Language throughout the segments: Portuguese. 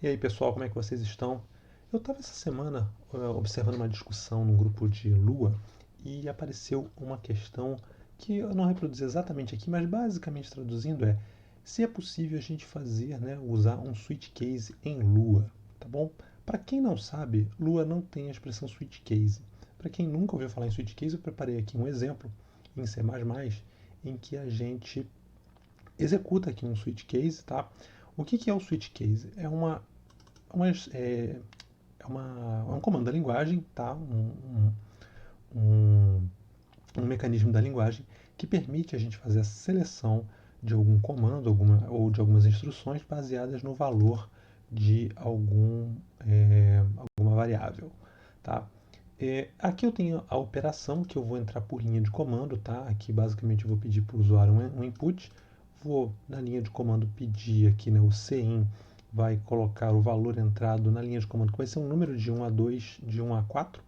E aí pessoal, como é que vocês estão? Eu estava essa semana observando uma discussão num grupo de Lua e apareceu uma questão que eu não reproduzi exatamente aqui, mas basicamente traduzindo é se é possível a gente fazer, né, usar um switch case em Lua, tá bom? Para quem não sabe, Lua não tem a expressão switch case. Para quem nunca ouviu falar em switch case, eu preparei aqui um exemplo em C++ em que a gente executa aqui um switch case, tá? O que é o switch case? Uma, é, é um comando da linguagem, tá? Um, um mecanismo da linguagem que permite a gente fazer a seleção de algum comando ou de algumas instruções baseadas no valor de alguma variável. Tá? Aqui eu tenho a operação que eu vou entrar por linha de comando. Tá? Aqui basicamente eu vou pedir para o usuário um input. Vou na linha de comando pedir aqui, né, o cin vai colocar o valor entrado na linha de comando, que vai ser um número de 1 a 2, de 1 a 4,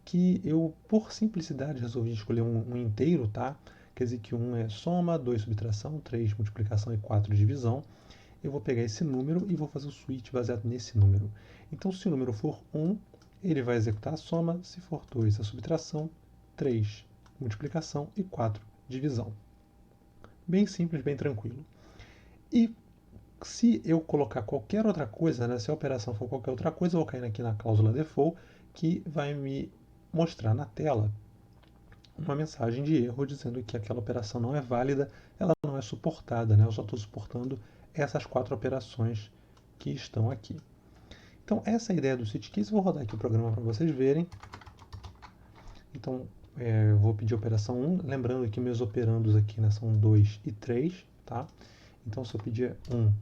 que eu, por simplicidade, resolvi escolher um inteiro, tá? Quer dizer que 1 é soma, 2 subtração, 3 multiplicação e 4 divisão. Eu vou pegar esse número e vou fazer o switch baseado nesse número. Então, se o número for 1, ele vai executar a soma, se for 2, a subtração, 3 multiplicação e 4 divisão. Bem simples, bem tranquilo. E se eu colocar qualquer outra coisa, né, se a operação for qualquer outra coisa, eu vou cair aqui na cláusula default, que vai me mostrar na tela uma mensagem de erro dizendo que aquela operação não é válida, ela não é suportada, né? Eu só estou suportando essas 4 operações que estão aqui. Então, essa é a ideia do switch case. Vou rodar aqui o programa para vocês verem. Então, eu vou pedir a operação 1, lembrando que meus operandos aqui, né, são 2 e 3, tá? Então, se eu pedir 1,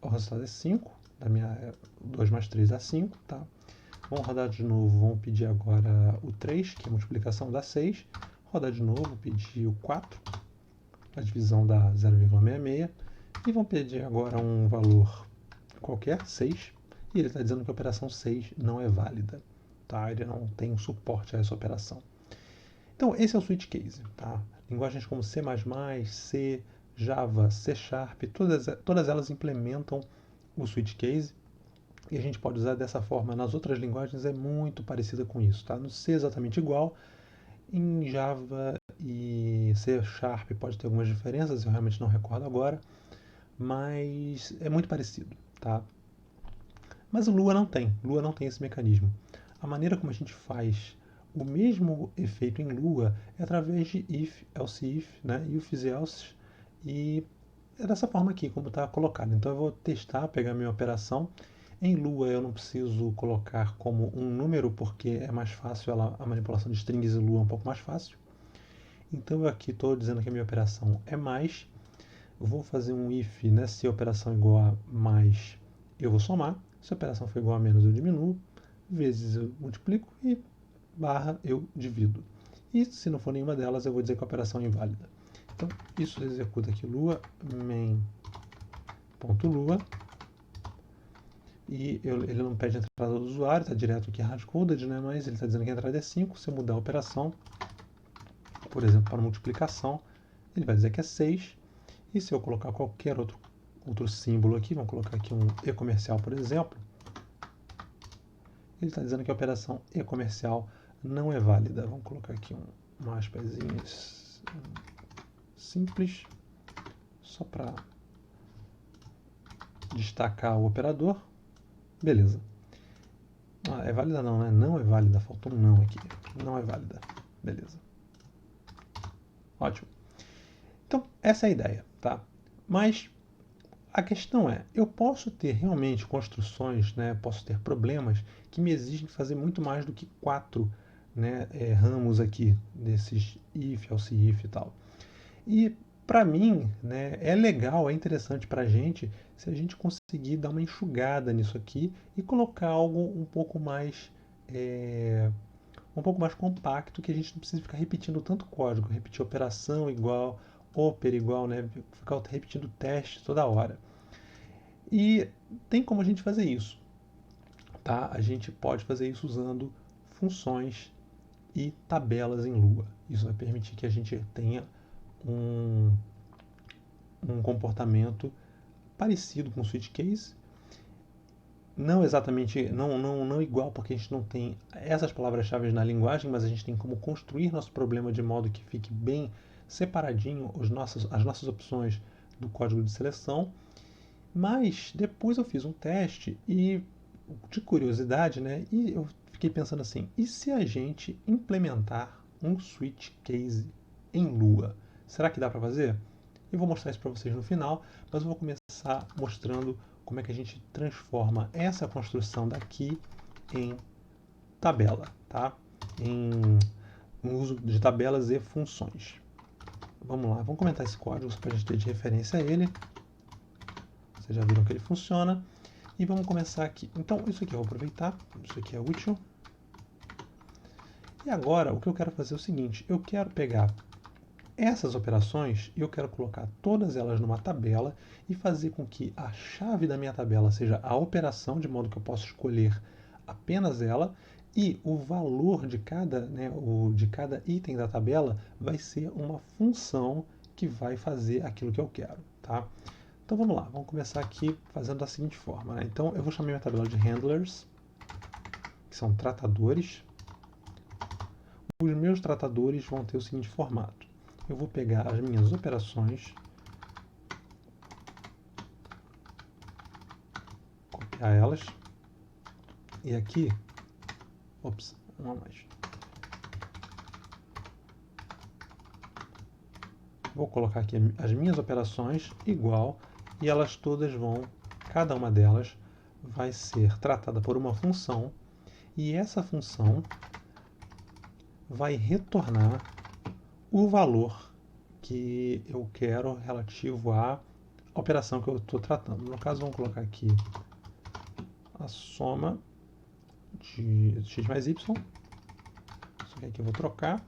o resultado é 5, 2 mais 3 dá 5, tá? Vamos rodar de novo, vamos pedir agora o 3, que é a multiplicação dá 6. Rodar de novo, pedir o 4, a divisão dá 0,66. E vamos pedir agora um valor qualquer, 6. E ele está dizendo que a operação 6 não é válida. Tá? Ele não tem um suporte a essa operação. Então, esse é o switch case. Tá? Linguagens como C++, C, Java, C Sharp, todas elas implementam o switch case. E a gente pode usar dessa forma nas outras linguagens, é muito parecida com isso. Tá? No C é exatamente igual. Em Java e C Sharp pode ter algumas diferenças, eu realmente não recordo agora, mas é muito parecido. Tá? Mas o Lua não tem esse mecanismo. A maneira como a gente faz o mesmo efeito em Lua é através de if, else if, né? If, else, e é dessa forma aqui, como está colocado. Então eu vou testar, pegar minha operação. Em Lua eu não preciso colocar como um número, porque é mais fácil, a manipulação de strings em Lua é um pouco mais fácil. Então eu aqui estou dizendo que a minha operação é mais. Eu vou fazer um if, né? Se a operação é igual a mais, eu vou somar. Se a operação for igual a menos, eu diminuo. Vezes eu multiplico e barra eu divido. E se não for nenhuma delas, eu vou dizer que a operação é inválida. Então, isso executa aqui lua main.lua. E ele não pede a entrada do usuário, está direto aqui hardcoded, né? Mas ele está dizendo que a entrada é 5. Se eu mudar a operação, por exemplo, para multiplicação, ele vai dizer que é 6. E se eu colocar qualquer outro símbolo aqui, vamos colocar aqui um e-comercial, por exemplo, ele está dizendo que a operação e-comercial não é válida. Vamos colocar aqui uma aspasinha simples, só para destacar o operador. Beleza. É válida não, né? Não é válida, faltou um não aqui. Não é válida. Beleza. Ótimo. Então, essa é a ideia, tá? Mas a questão é, eu posso ter realmente construções, né, posso ter problemas que me exigem fazer muito mais do que 4, né, ramos aqui desses if, else if e tal. E para mim, né, é legal, é interessante para a gente se a gente conseguir dar uma enxugada nisso aqui e colocar algo um pouco mais compacto, que a gente não precisa ficar repetindo tanto código, repetir operação igual, opera igual, né, ficar repetindo teste toda hora. E tem como a gente fazer isso, tá? A gente pode fazer isso usando funções e tabelas em Lua. Isso vai permitir que a gente tenha um comportamento parecido com o switch case não exatamente, não igual, porque a gente não tem essas palavras-chave na linguagem, mas a gente tem como construir nosso problema de modo que fique bem separadinho as nossas opções do código de seleção. Mas depois eu fiz um teste e, de curiosidade, né, e eu fiquei pensando assim, e se a gente implementar um switch case em Lua? Será que dá para fazer? Eu vou mostrar isso para vocês no final, mas eu vou começar mostrando como é que a gente transforma essa construção daqui em tabela, tá? Em uso de tabelas e funções. Vamos lá, vamos comentar esse código para a gente ter de referência a ele. Vocês já viram que ele funciona. E vamos começar aqui. Então, isso aqui eu vou aproveitar, isso aqui é útil. E agora, o que eu quero fazer é o seguinte, eu quero pegar essas operações e eu quero colocar todas elas numa tabela e fazer com que a chave da minha tabela seja a operação, de modo que eu possa escolher apenas ela, e o valor de cada, de cada item da tabela vai ser uma função que vai fazer aquilo que eu quero. Tá? Então vamos lá, vamos começar aqui fazendo da seguinte forma. Né? Então eu vou chamar minha tabela de handlers, que são tratadores. Os meus tratadores vão ter o seguinte formato. Eu vou pegar as minhas operações, copiar elas, e aqui, ops, uma a mais. Vou colocar aqui as minhas operações igual, e elas todas vão, cada uma delas vai ser tratada por uma função, e essa função vai retornar o valor que eu quero relativo à operação que eu estou tratando. No caso, vamos colocar aqui a soma de x mais y. Isso aqui eu vou trocar.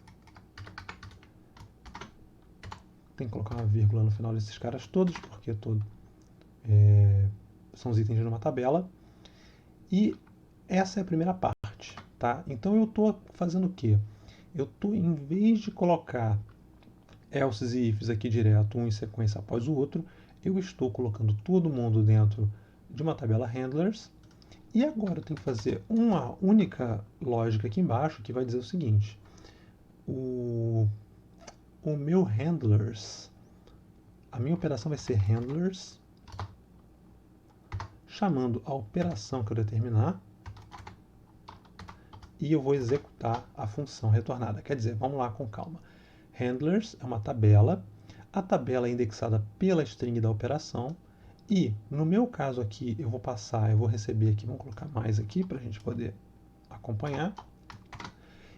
Tem que colocar uma vírgula no final desses caras todos, porque são os itens de uma tabela. E essa é a primeira parte. Tá? Então eu estou fazendo o quê? Eu estou, em vez de colocar else e ifs aqui direto, um em sequência após o outro, eu estou colocando todo mundo dentro de uma tabela handlers. E agora eu tenho que fazer uma única lógica aqui embaixo que vai dizer o seguinte. O meu handlers, a minha operação vai ser handlers, chamando a operação que eu determinar, e eu vou executar a função retornada. Quer dizer, vamos lá com calma. Handlers é uma tabela, a tabela é indexada pela string da operação, e no meu caso aqui eu vou receber aqui, vamos colocar mais aqui para a gente poder acompanhar.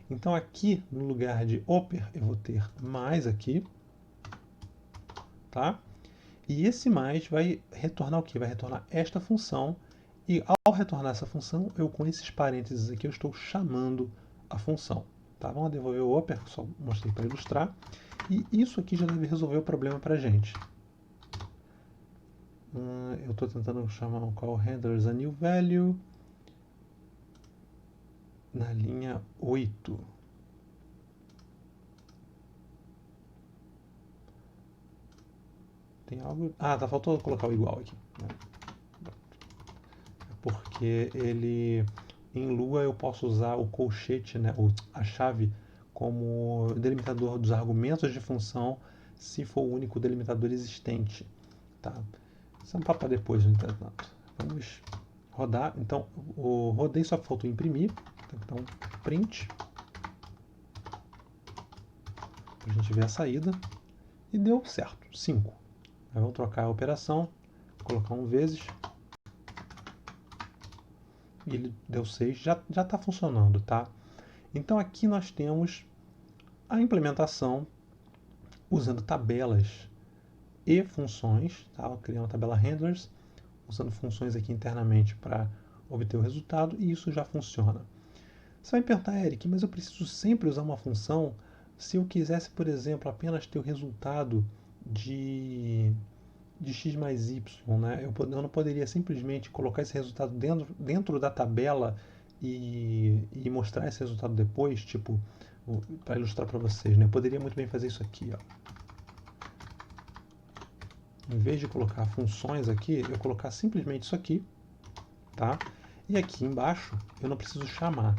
Então aqui no lugar de oper eu vou ter mais aqui, tá? E esse mais vai retornar o quê? Vai retornar esta função, e ao retornar essa função, eu com esses parênteses aqui eu estou chamando a função. Tá? Vamos devolver o oper, que só mostrei para ilustrar. E isso aqui já deve resolver o problema para a gente. Eu estou tentando chamar um call handlers a new value na linha 8. Tem algo... Ah, tá faltando colocar o igual aqui. Né? Porque ele... Em Lua eu posso usar o colchete, né, a chave, como delimitador dos argumentos de função, se for o único delimitador existente. Tá? Isso é um papo para depois, no entretanto. Vamos rodar. Então, o rodei só faltou imprimir. Então, print. Para a gente ver a saída. E deu certo, 5. Vamos trocar a operação, colocar um vezes. E ele deu 6, já está funcionando, tá? Então aqui nós temos a implementação usando tabelas e funções, tá? Criando uma tabela handlers, usando funções aqui internamente para obter o resultado, e isso já funciona. Você vai me perguntar, Eric, mas eu preciso sempre usar uma função se eu quisesse, por exemplo, apenas ter o resultado de x mais y, né? Eu não poderia simplesmente colocar esse resultado dentro da tabela e mostrar esse resultado depois, tipo, para ilustrar para vocês, né? Eu poderia muito bem fazer isso aqui, ó. Em vez de colocar funções aqui, eu colocar simplesmente isso aqui, tá? E aqui embaixo eu não preciso chamar.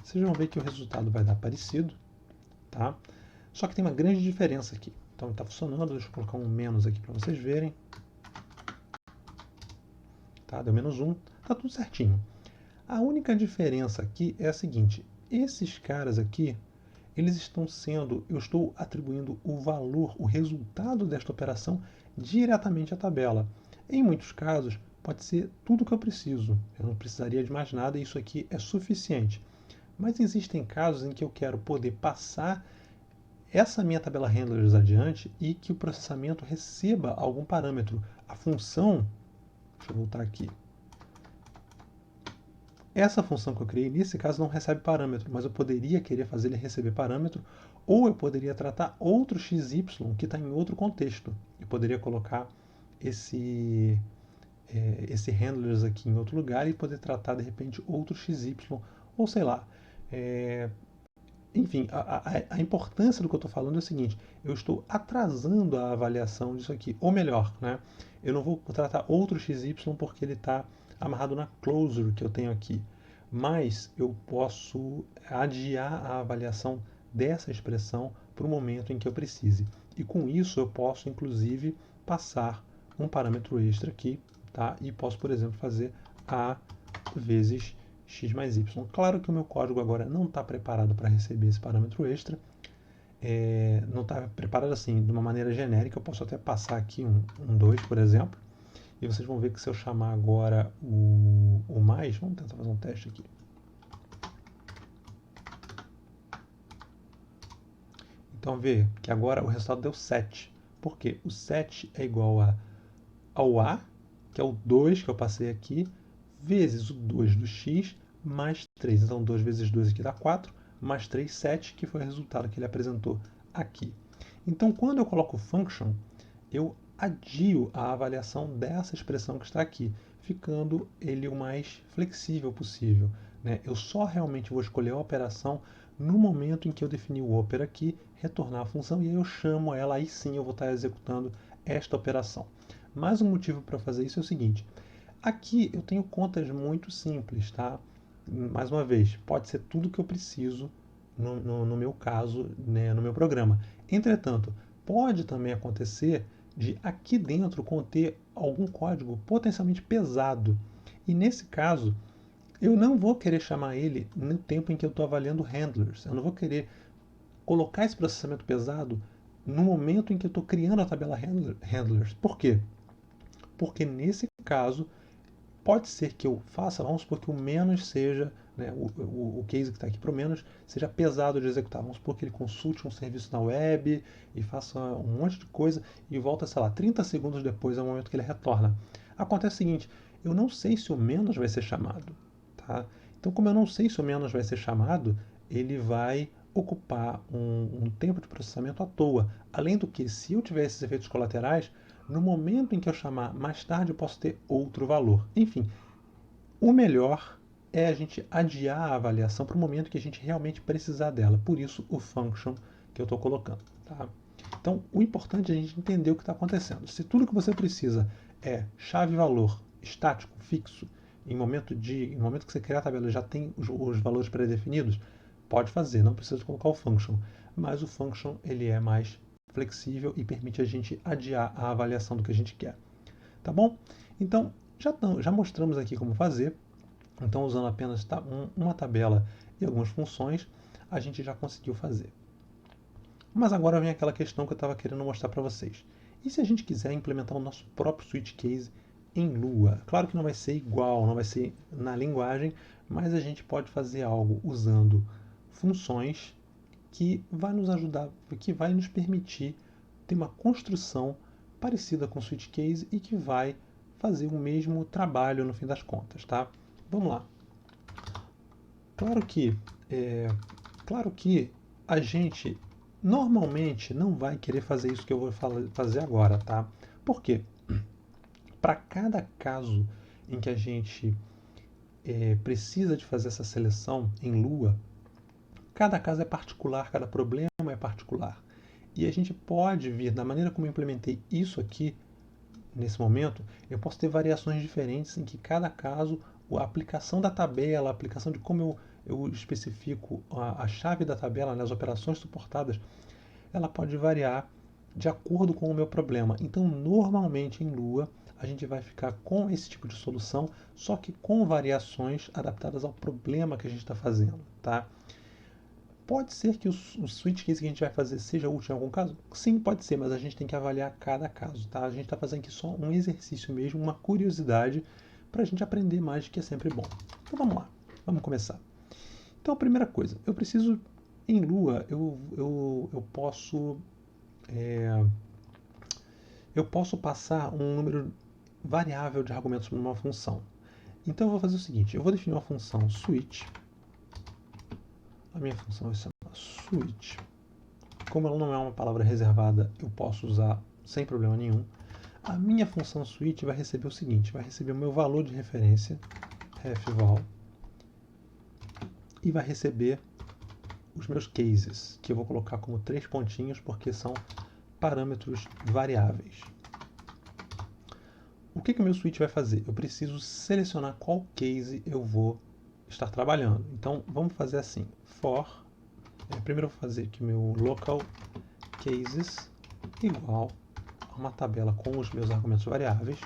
Vocês vão ver que o resultado vai dar parecido, tá? Só que tem uma grande diferença aqui. Então está funcionando, deixa eu colocar um menos aqui para vocês verem. Tá? Deu -1, tá tudo certinho. A única diferença aqui é a seguinte, esses caras aqui, eles estão sendo, eu estou atribuindo o valor, o resultado desta operação diretamente à tabela. Em muitos casos, pode ser tudo o que eu preciso, eu não precisaria de mais nada e isso aqui é suficiente. Mas existem casos em que eu quero poder passar essa minha tabela handlers adiante e que o processamento receba algum parâmetro. A função, deixa eu voltar aqui, essa função que eu criei, nesse caso, não recebe parâmetro, mas eu poderia querer fazer ele receber parâmetro, ou eu poderia tratar outro XY que está em outro contexto. Eu poderia colocar esse handlers aqui em outro lugar e poder tratar, de repente, outro XY, ou sei lá. Enfim, a importância do que eu estou falando é o seguinte, eu estou atrasando a avaliação disso aqui, ou melhor, né? Eu não vou tratar outro XY porque ele está amarrado na closure que eu tenho aqui, mas eu posso adiar a avaliação dessa expressão para o momento em que eu precise. E com isso eu posso, inclusive, passar um parâmetro extra aqui, tá? E posso, por exemplo, fazer A vezes x mais y. Claro que o meu código agora não está preparado para receber esse parâmetro extra, não está preparado assim de uma maneira genérica. Eu posso até passar aqui um 2, por exemplo, e vocês vão ver que se eu chamar agora o mais, vamos tentar fazer um teste aqui. Então vê que agora o resultado deu 7. Por quê? O 7 é igual ao A, que é o 2 que eu passei aqui, vezes o 2 do x, mais 3. Então 2 vezes 2 aqui dá 4, mais 3, 7, que foi o resultado que ele apresentou aqui. Então quando eu coloco function, eu adio a avaliação dessa expressão que está aqui, ficando ele o mais flexível possível, né? Eu só realmente vou escolher a operação no momento em que eu definir o opera aqui, retornar a função e aí eu chamo ela, aí sim eu vou estar executando esta operação. Mais um motivo para fazer isso é o seguinte, aqui eu tenho contas muito simples, tá? Mais uma vez, pode ser tudo que eu preciso no meu caso, né, no meu programa. Entretanto, pode também acontecer de aqui dentro conter algum código potencialmente pesado. E nesse caso, eu não vou querer chamar ele no tempo em que eu estou avaliando handlers. Eu não vou querer colocar esse processamento pesado no momento em que eu estou criando a tabela handlers. Por quê? Porque nesse caso, pode ser que eu faça, vamos supor que o menos seja, né, o case que está aqui para o menos, seja pesado de executar. Vamos supor que ele consulte um serviço na web e faça um monte de coisa e volta, sei lá, 30 segundos depois, é o momento que ele retorna. Acontece o seguinte, eu não sei se o menos vai ser chamado. Tá? Então, como eu não sei se o menos vai ser chamado, ele vai ocupar um tempo de processamento à toa. Além do que, se eu tiver esses efeitos colaterais, no momento em que eu chamar mais tarde, eu posso ter outro valor. Enfim, o melhor é a gente adiar a avaliação para o momento que a gente realmente precisar dela. Por isso, o function que eu estou colocando. Tá? Então, o importante é a gente entender o que está acontecendo. Se tudo que você precisa é chave-valor estático, fixo, em momento que você criar a tabela já tem os valores pré-definidos, pode fazer, não precisa colocar o function. Mas o function ele é mais flexível e permite a gente adiar a avaliação do que a gente quer. Tá bom? Então, já mostramos aqui como fazer. Então, usando apenas uma tabela e algumas funções, a gente já conseguiu fazer. Mas agora vem aquela questão que eu estava querendo mostrar para vocês. E se a gente quiser implementar o nosso próprio switch case em Lua? Claro que não vai ser igual, não vai ser na linguagem, mas a gente pode fazer algo usando funções que vai nos ajudar, que vai nos permitir ter uma construção parecida com o switch case e que vai fazer o mesmo trabalho no fim das contas, tá? Vamos lá. Claro que a gente normalmente não vai querer fazer isso que eu vou fazer agora, tá? Por quê? Para cada caso em que a gente precisa de fazer essa seleção em Lua, cada caso é particular, cada problema é particular. E a gente pode vir, da maneira como eu implementei isso aqui, nesse momento, eu posso ter variações diferentes em que cada caso a aplicação da tabela, a aplicação de como eu especifico a chave da tabela, né, as operações suportadas, ela pode variar de acordo com o meu problema. Então, normalmente em Lua, a gente vai ficar com esse tipo de solução, só que com variações adaptadas ao problema que a gente está fazendo, tá? Pode ser que o switch case que a gente vai fazer seja útil em algum caso? Sim, pode ser, mas a gente tem que avaliar cada caso, tá? A gente está fazendo aqui só um exercício mesmo, uma curiosidade, para a gente aprender mais, que é sempre bom. Então vamos lá, vamos começar. Então a primeira coisa, eu preciso, em Lua, eu posso passar um número variável de argumentos para uma função. Então eu vou fazer o seguinte, eu vou definir uma função switch. A minha função vai ser switch. Como ela não é uma palavra reservada, eu posso usar sem problema nenhum. A minha função switch vai receber o seguinte, vai receber o meu valor de referência, refval, e vai receber os meus cases, que eu vou colocar como 3 pontinhos, porque são parâmetros variáveis. O que o meu switch vai fazer? Eu preciso selecionar qual case eu vou estar trabalhando. Então, vamos fazer assim, for, primeiro eu vou fazer que o meu local cases igual a uma tabela com os meus argumentos variáveis.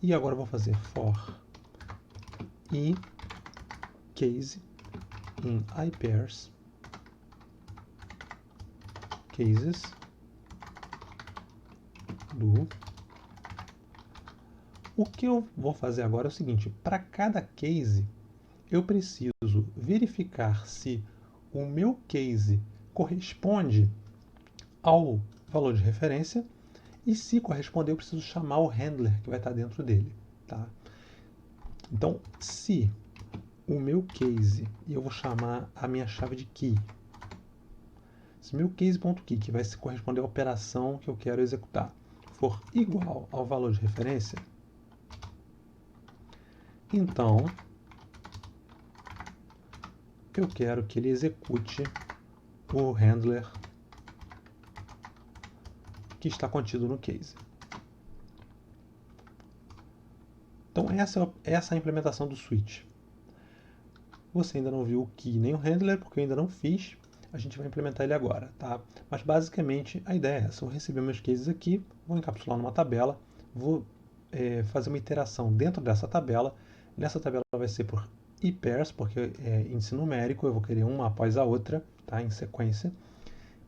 E agora eu vou fazer for i case em iPairs cases do. O que eu vou fazer agora é o seguinte, para cada case eu preciso verificar se o meu case corresponde ao valor de referência e se corresponder eu preciso chamar o handler que vai estar dentro dele, tá? Então, se o meu case, e eu vou chamar a minha chave de key, se meu case.key, que vai corresponder à operação que eu quero executar, for igual ao valor de referência, então eu quero que ele execute o handler que está contido no case. Então essa é a implementação do switch. Você ainda não viu o key nem o handler, porque eu ainda não fiz. A gente vai implementar ele agora, tá? Mas basicamente a ideia é essa. Eu vou receber meus cases aqui, vou encapsular numa tabela, vou fazer uma iteração dentro dessa tabela. Nessa tabela vai ser por iPairs, porque é índice numérico, eu vou querer uma após a outra, tá? Em sequência.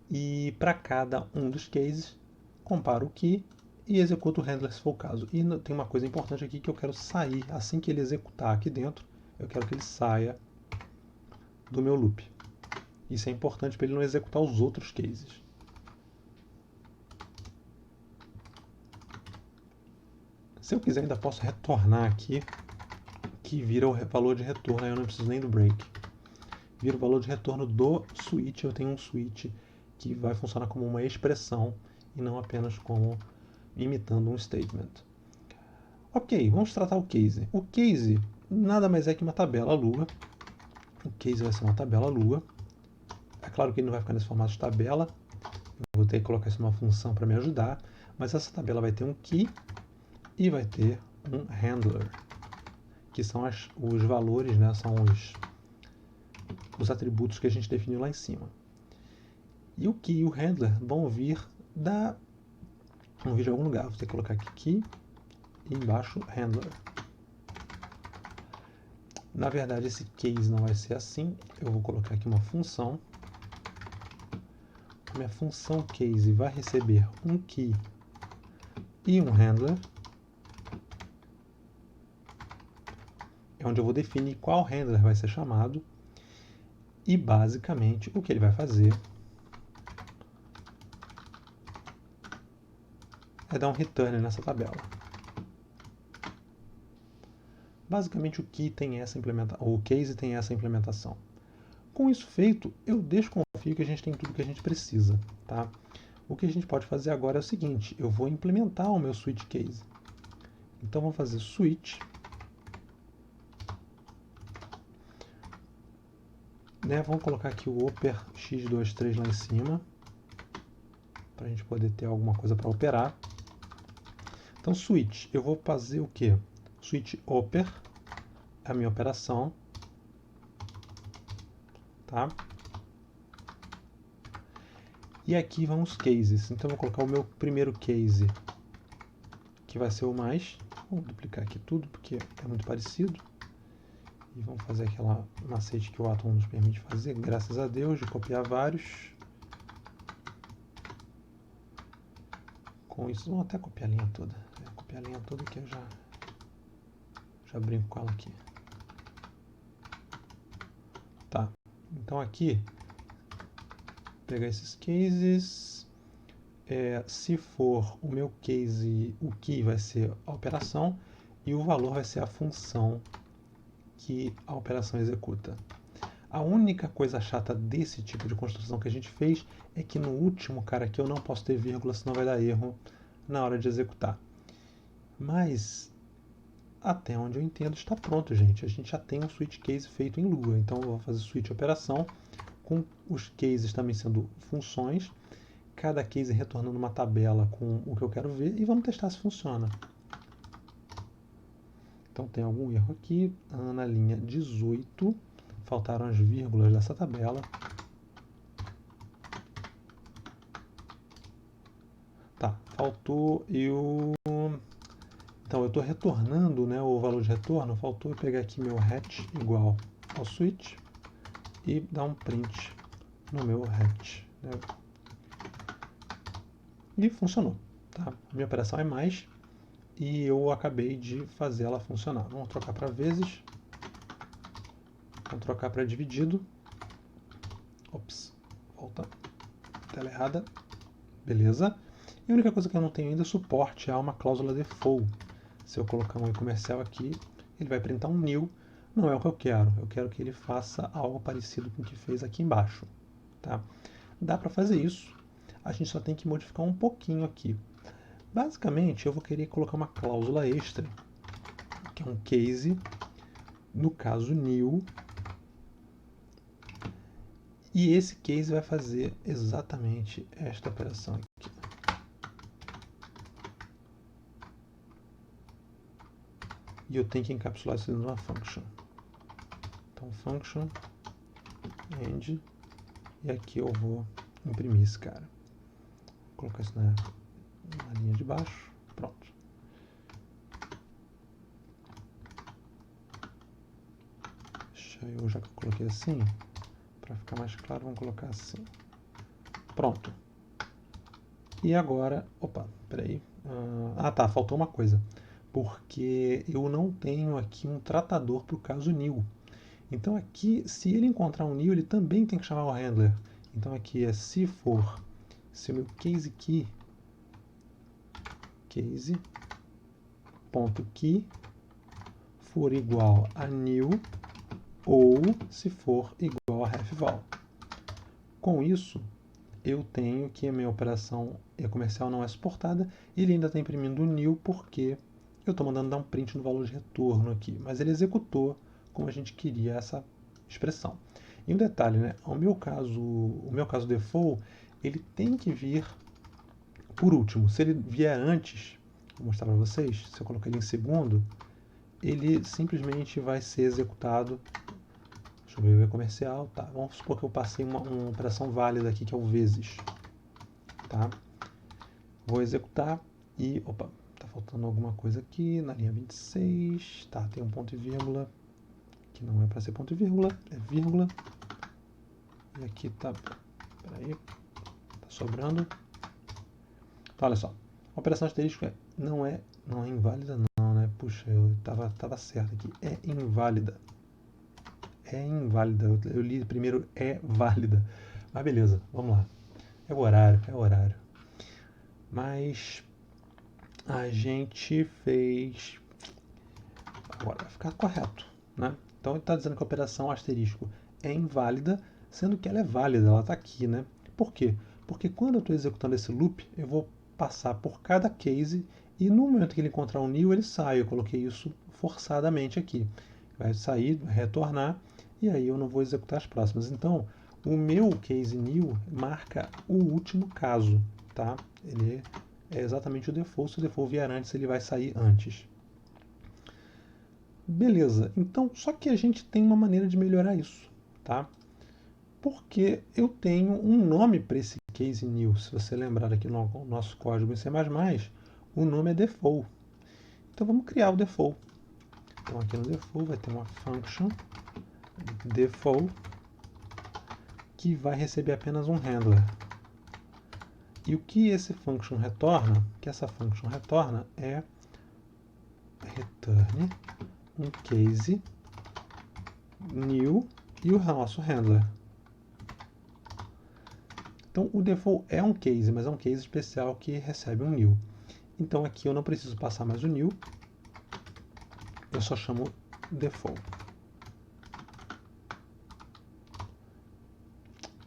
E para cada um dos cases, comparo o key e executo o handler se for o caso. E tem uma coisa importante aqui que eu quero sair, assim que ele executar aqui dentro, eu quero que ele saia do meu loop. Isso é importante para ele não executar os outros cases. Se eu quiser, ainda posso retornar aqui, que vira o valor de retorno, aí eu não preciso nem do break. Vira o valor de retorno do switch, eu tenho um switch que vai funcionar como uma expressão e não apenas como imitando um statement. Ok, vamos tratar o case. O case nada mais é que uma tabela Lua. O case vai ser uma tabela Lua. É claro que ele não vai ficar nesse formato de tabela. Eu vou ter que colocar isso numa função para me ajudar. Mas essa tabela vai ter um key e vai ter um handler, que são os valores, né? São os atributos que a gente definiu lá em cima. E o key e o handler vão vir de algum lugar. Vou ter que colocar aqui key e embaixo handler. Na verdade, esse case não vai ser assim. Eu vou colocar aqui uma função. A minha função case vai receber um key e um handler. É onde eu vou definir qual handler vai ser chamado. E basicamente o que ele vai fazer é dar um return nessa tabela. Basicamente o case tem essa implementação. Com isso feito, eu desconfio que a gente tem tudo que a gente precisa, tá? O que a gente pode fazer agora é o seguinte, eu vou implementar o meu switch case. Então vamos fazer switch, né? Vamos colocar aqui o oper x23 lá em cima, para a gente poder ter alguma coisa para operar. Então switch, eu vou fazer o que? Switch oper a minha operação, tá? E aqui vão os cases. Então eu vou colocar o meu primeiro case, que vai ser o mais. Vamos duplicar aqui tudo, porque é muito parecido. E vamos fazer aquela macete que o Atom nos permite fazer, graças a Deus, de copiar vários. Com isso, vamos até copiar a linha toda. Copiar a linha toda que eu já brinco com ela aqui. Tá, então aqui, pegar esses cases. Se for o meu case, o key vai ser a operação e o valor vai ser a função que a operação executa. A única coisa chata desse tipo de construção que a gente fez é que no último cara aqui eu não posso ter vírgula, senão vai dar erro na hora de executar. Mas, até onde eu entendo, está pronto, gente. A gente já tem um switch case feito em Lua. Então eu vou fazer switch operação, com os cases também sendo funções, cada case retornando uma tabela com o que eu quero ver, e vamos testar se funciona. Então tem algum erro aqui, na linha 18, faltaram as vírgulas dessa tabela. Tá, faltou eu... Então eu estou retornando, né, o valor de retorno, faltou eu pegar aqui meu hatch igual ao switch e dar um print no meu hatch, né? E funcionou, tá? A minha operação é mais e eu acabei de fazer ela funcionar. Vamos trocar para vezes. Vamos trocar para dividido. Ops, volta. Tela errada. Beleza. E a única coisa que eu não tenho ainda é suporte a uma cláusula default. Se eu colocar um comercial aqui, ele vai printar um new. Não é o que eu quero. Eu quero que ele faça algo parecido com o que fez aqui embaixo. Tá? Dá para fazer isso. A gente só tem que modificar um pouquinho aqui. Basicamente, eu vou querer colocar uma cláusula extra, que é um case, no caso new, e esse case vai fazer exatamente esta operação aqui. E eu tenho que encapsular isso numa function. Então, function, end, e aqui eu vou imprimir esse cara. Vou colocar isso na linha de baixo, pronto. Já que eu coloquei assim, para ficar mais claro, vamos colocar assim. Pronto. E agora, opa, peraí. Tá, faltou uma coisa. Porque eu não tenho aqui um tratador para o caso new. Então aqui, se ele encontrar um new, ele também tem que chamar o handler. Então aqui é se o meu case key, case.key for igual a new, ou se for igual a refval. Com isso, eu tenho que a minha operação comercial não é suportada, e ele ainda está imprimindo o new porque eu estou mandando dar um print no valor de retorno aqui, mas ele executou como a gente queria essa expressão. E um detalhe, né? O meu caso default, ele tem que vir por último. Se ele vier antes, vou mostrar para vocês, se eu colocar ele em segundo, ele simplesmente vai ser executado. Deixa eu ver o comercial. Tá, vamos supor que eu passei uma operação válida aqui, que é o vezes. Tá? Vou executar e... Opa, tá faltando alguma coisa aqui na linha 26. Tá, tem um ponto e vírgula, que não é para ser ponto e vírgula, é vírgula. E aqui tá... Peraí, tá sobrando. Então, olha só. A operação asterisco não é inválida não, né? Puxa, eu tava certo aqui. É inválida. É inválida. Eu li primeiro é válida. Mas beleza, vamos lá. É o horário. Mas a gente fez... Agora vai ficar correto, né? Então ele está dizendo que a operação asterisco é inválida, sendo que ela é válida, ela está aqui, né? Por quê? Porque quando eu estou executando esse loop, eu vou passar por cada case e no momento que ele encontrar um new, ele sai. Eu coloquei isso forçadamente aqui. Vai sair, vai retornar, e aí eu não vou executar as próximas. Então, o meu case new marca o último caso, tá? Ele é exatamente o default. Se o default vier antes, ele vai sair antes. Beleza, então, só que a gente tem uma maneira de melhorar isso, tá? Porque eu tenho um nome para esse case new. Se você lembrar aqui no nosso código em C++, o nome é default. Então vamos criar o default. Então aqui no default vai ter uma function default que vai receber apenas um handler. E o que esse function retorna, é return um case new e o nosso handler. Então o default é um case, mas é um case especial que recebe um new. Então aqui eu não preciso passar mais o new, eu só chamo default.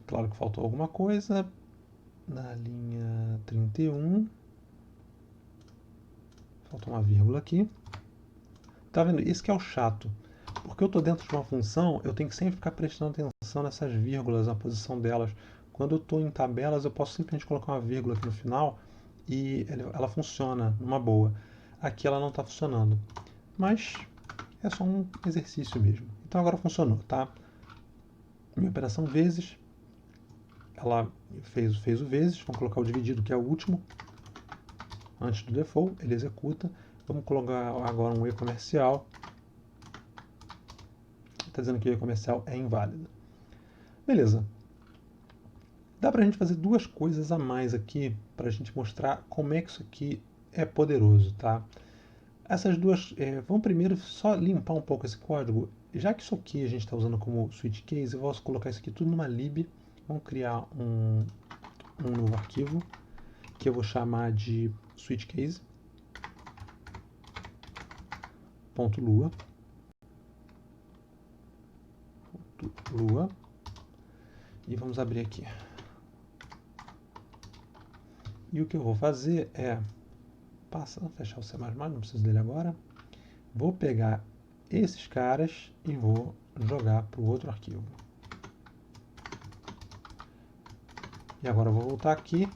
Claro que faltou alguma coisa na linha 31. Faltou uma vírgula aqui. Tá vendo? Isso que é o chato. Porque eu estou dentro de uma função, eu tenho que sempre ficar prestando atenção nessas vírgulas, na posição delas. Quando eu estou em tabelas, eu posso simplesmente colocar uma vírgula aqui no final e ela funciona numa boa. Aqui ela não está funcionando. Mas é só um exercício mesmo. Então agora funcionou, tá? Minha operação vezes, ela fez o vezes, vamos colocar o dividido, que é o último, antes do default, ele executa. Vamos colocar agora um E comercial. Está dizendo que o E comercial é inválido. Beleza. Dá para a gente fazer duas coisas a mais aqui para a gente mostrar como é que isso aqui é poderoso, tá? Essas duas, vamos primeiro só limpar um pouco esse código. Já que isso aqui a gente está usando como switch case, eu vou colocar isso aqui tudo numa lib. Vamos criar um novo arquivo que eu vou chamar de switch case. .lua. Lua. E vamos abrir aqui. E o que eu vou fazer é fechar o C++, não preciso dele agora. Vou pegar esses caras e vou jogar para o outro arquivo. E agora eu vou voltar aqui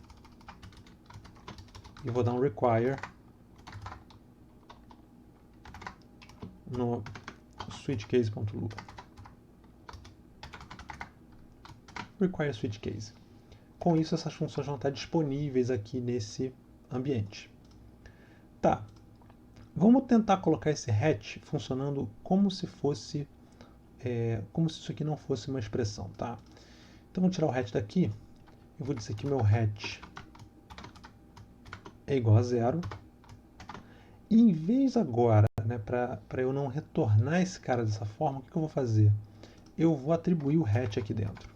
e vou dar um require no switchCase.lua. Require switchCase. Com isso, essas funções vão estar disponíveis aqui nesse ambiente. Tá. Vamos tentar colocar esse hatch funcionando como se fosse, como se isso aqui não fosse uma expressão, tá? Então, vou tirar o hatch daqui. Eu vou dizer que meu hatch é igual a 0. E em vez agora, né, para eu não retornar esse cara dessa forma, o que eu vou fazer? Eu vou atribuir o hatch aqui dentro.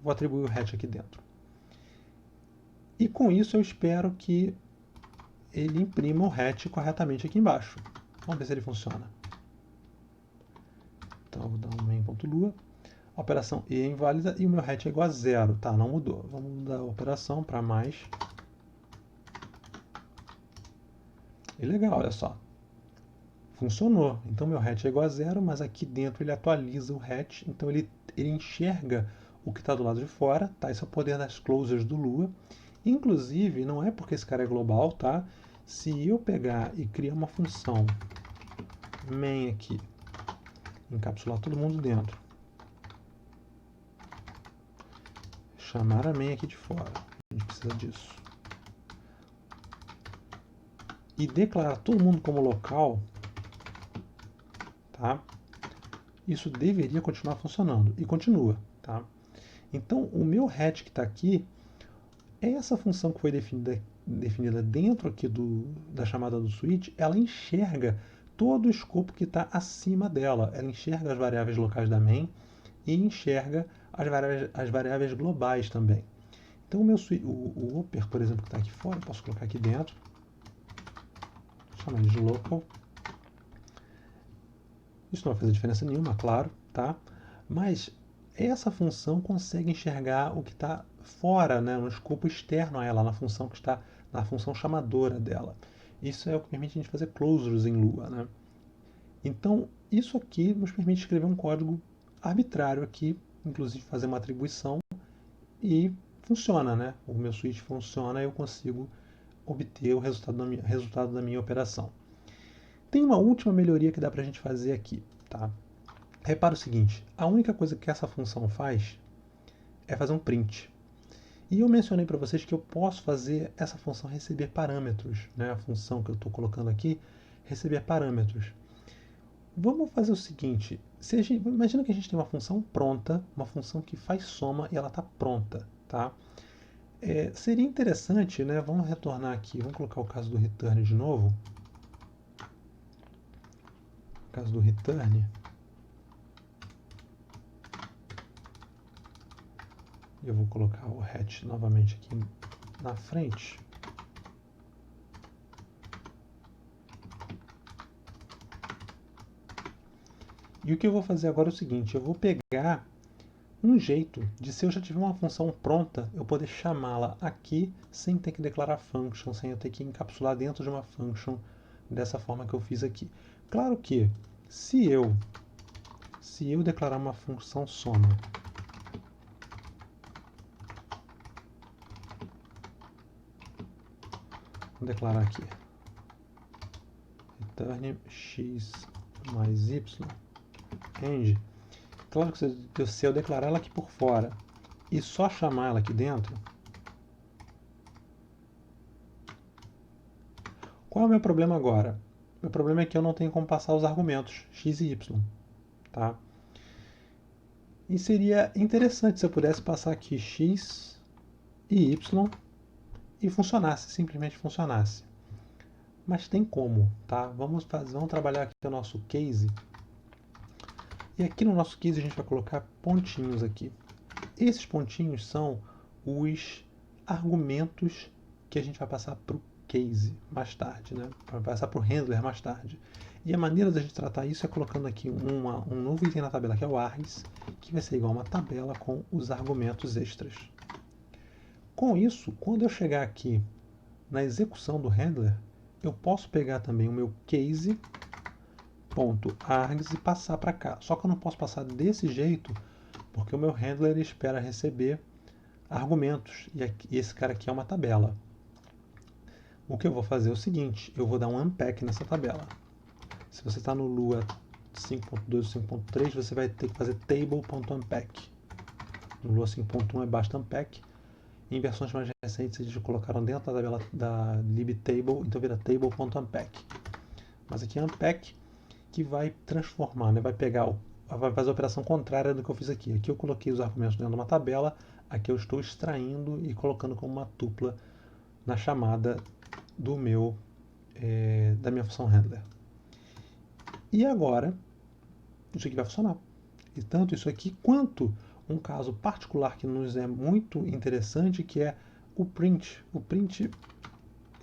Vou atribuir o hatch aqui dentro. E com isso eu espero que ele imprima o hatch corretamente aqui embaixo. Vamos ver se ele funciona. Então eu vou dar um main.lua. A operação E é inválida e o meu hatch é igual a 0. Tá, não mudou. Vamos mudar a operação para mais. E legal, olha só. Funcionou. Então meu hatch é igual a 0, mas aqui dentro ele atualiza o hatch. Então ele enxerga o que está do lado de fora. Tá? Esse é o poder das closures do Lua. Inclusive, não é porque esse cara é global, tá? Se eu pegar e criar uma função main aqui, encapsular todo mundo dentro, chamar a main aqui de fora, a gente precisa disso, e declarar todo mundo como local, tá? Isso deveria continuar funcionando, e continua, tá? Então, o meu hatch que está aqui é essa função que foi definida dentro aqui da chamada do switch, ela enxerga todo o escopo que está acima dela. Ela enxerga as variáveis locais da main e enxerga as variáveis globais também. Então o upper, por exemplo, que está aqui fora, eu posso colocar aqui dentro, chamar de local. Isso não vai fazer diferença nenhuma, claro, tá? Mas essa função consegue enxergar o que está fora, né, no escopo externo a ela, na função que está na função chamadora dela. Isso é o que permite a gente fazer closures em Lua, né? Então, isso aqui nos permite escrever um código arbitrário aqui, inclusive fazer uma atribuição, e funciona, né? O meu switch funciona e eu consigo obter o resultado da minha operação. Tem uma última melhoria que dá para a gente fazer aqui, tá? Repara o seguinte, a única coisa que essa função faz é fazer um print. E eu mencionei para vocês que eu posso fazer essa função receber parâmetros, né? A função que eu estou colocando aqui, receber parâmetros. Vamos fazer o seguinte, imagina que a gente tem uma função pronta, uma função que faz soma e ela está pronta, tá? Seria interessante, né? Vamos retornar aqui, vamos colocar o caso do return de novo. O caso do return. Eu vou colocar o hatch novamente aqui na frente. E o que eu vou fazer agora é o seguinte, eu vou pegar um jeito de, se eu já tiver uma função pronta, eu poder chamá-la aqui sem ter que declarar function, sem eu ter que encapsular dentro de uma function dessa forma que eu fiz aqui. Claro que se eu declarar uma função soma, vou declarar aqui return x mais y end. Claro que se eu declarar ela aqui por fora e só chamar ela aqui dentro, qual é o meu problema agora? Meu problema é que eu não tenho como passar os argumentos x e y, tá? E seria interessante se eu pudesse passar aqui x e y e funcionasse, simplesmente funcionasse. Mas tem como, tá? Vamos trabalhar aqui o nosso case. E aqui no nosso case a gente vai colocar pontinhos aqui. Esses pontinhos são os argumentos que a gente vai passar para o case mais tarde, né? Vai passar para o handler mais tarde. E a maneira da gente tratar isso é colocando aqui um novo item na tabela, que é o args, que vai ser igual a uma tabela com os argumentos extras. Com isso, quando eu chegar aqui na execução do handler, eu posso pegar também o meu case.args e passar para cá. Só que eu não posso passar desse jeito, porque o meu handler espera receber argumentos, e esse cara aqui é uma tabela. O que eu vou fazer é o seguinte, eu vou dar um unpack nessa tabela. Se você está no Lua 5.2 ou 5.3, você vai ter que fazer table.unpack. No Lua 5.1 é basta unpack. Em versões mais recentes, eles colocaram dentro da tabela da libtable, então vira table.unpack. Mas aqui é unpack, que vai transformar, né? Vai fazer a operação contrária do que eu fiz aqui. Aqui eu coloquei os argumentos dentro de uma tabela, aqui eu estou extraindo e colocando como uma tupla na chamada da minha função handler. E agora, isso aqui vai funcionar. E tanto isso aqui quanto um caso particular que nos é muito interessante, que é o print. O print,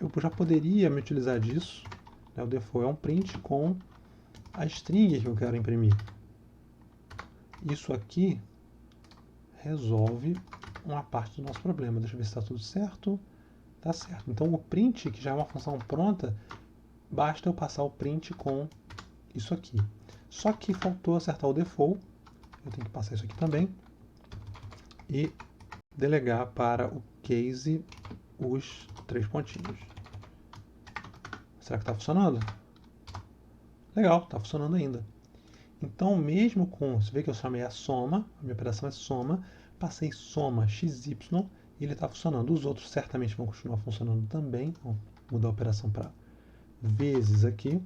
eu já poderia me utilizar disso, né? O default é um print com a string que eu quero imprimir. Isso aqui resolve uma parte do nosso problema. Deixa eu ver se está tudo certo. Tá certo. Então o print, que já é uma função pronta, basta eu passar o print com isso aqui. Só que faltou acertar o default. Eu tenho que passar isso aqui também. E delegar para o case os 3 pontinhos. Será que está funcionando? Legal, está funcionando ainda. Então, mesmo com, você vê que eu chamei a soma, a minha operação é soma, passei soma xy e ele está funcionando. Os outros certamente vão continuar funcionando também. Vou mudar a operação para vezes aqui.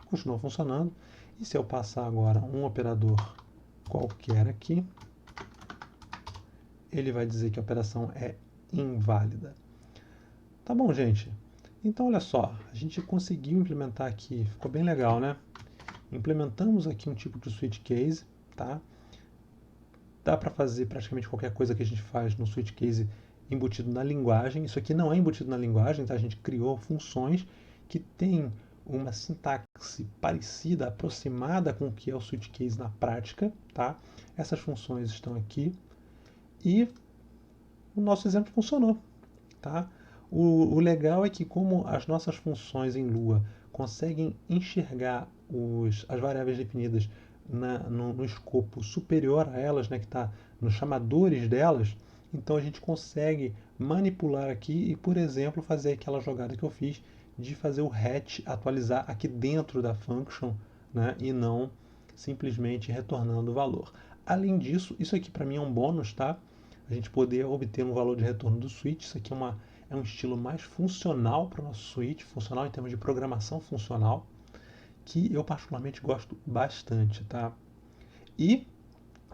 Continua funcionando. E se eu passar agora um operador qualquer aqui, ele vai dizer que a operação é inválida. Tá bom, gente? Então, olha só, a gente conseguiu implementar aqui, ficou bem legal, né? Implementamos aqui um tipo de switch case, tá? Dá para fazer praticamente qualquer coisa que a gente faz no switch case embutido na linguagem. Isso aqui não é embutido na linguagem, tá? A gente criou funções que têm uma sintaxe parecida, aproximada com o que é o switch case na prática, tá? Essas funções estão aqui e o nosso exemplo funcionou, tá? O legal é que, como as nossas funções em Lua conseguem enxergar as variáveis definidas no escopo superior a elas, né, que está nos chamadores delas, Então a gente consegue manipular aqui e, por exemplo, fazer aquela jogada que eu fiz de fazer o hatch atualizar aqui dentro da function, né, e não simplesmente retornando o valor. Além disso, isso aqui para mim é um bônus, tá? A gente poder obter um valor de retorno do switch. Isso aqui é um estilo mais funcional para o nosso switch, funcional em termos de programação funcional, que eu particularmente gosto bastante, tá? E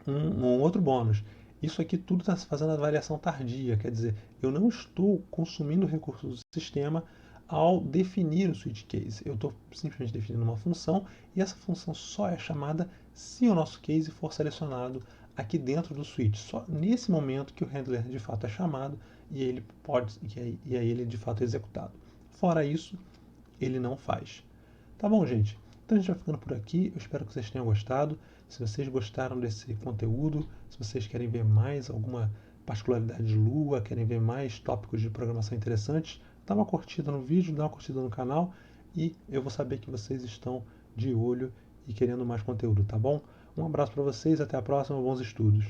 um outro bônus, isso aqui tudo está fazendo a avaliação tardia, quer dizer, eu não estou consumindo recursos do sistema ao definir o switch case. Eu estou simplesmente definindo uma função e essa função só é chamada se o nosso case for selecionado aqui dentro do switch. Só nesse momento que o handler de fato é chamado e ele pode e aí ele de fato é executado. Fora isso, ele não faz. Tá bom, gente? Então a gente vai ficando por aqui. Eu espero que vocês tenham gostado. Se vocês gostaram desse conteúdo, se vocês querem ver mais alguma particularidade de Lua, querem ver mais tópicos de programação interessantes, dá uma curtida no vídeo, dá uma curtida no canal e eu vou saber que vocês estão de olho e querendo mais conteúdo, tá bom? Um abraço para vocês, até a próxima, bons estudos.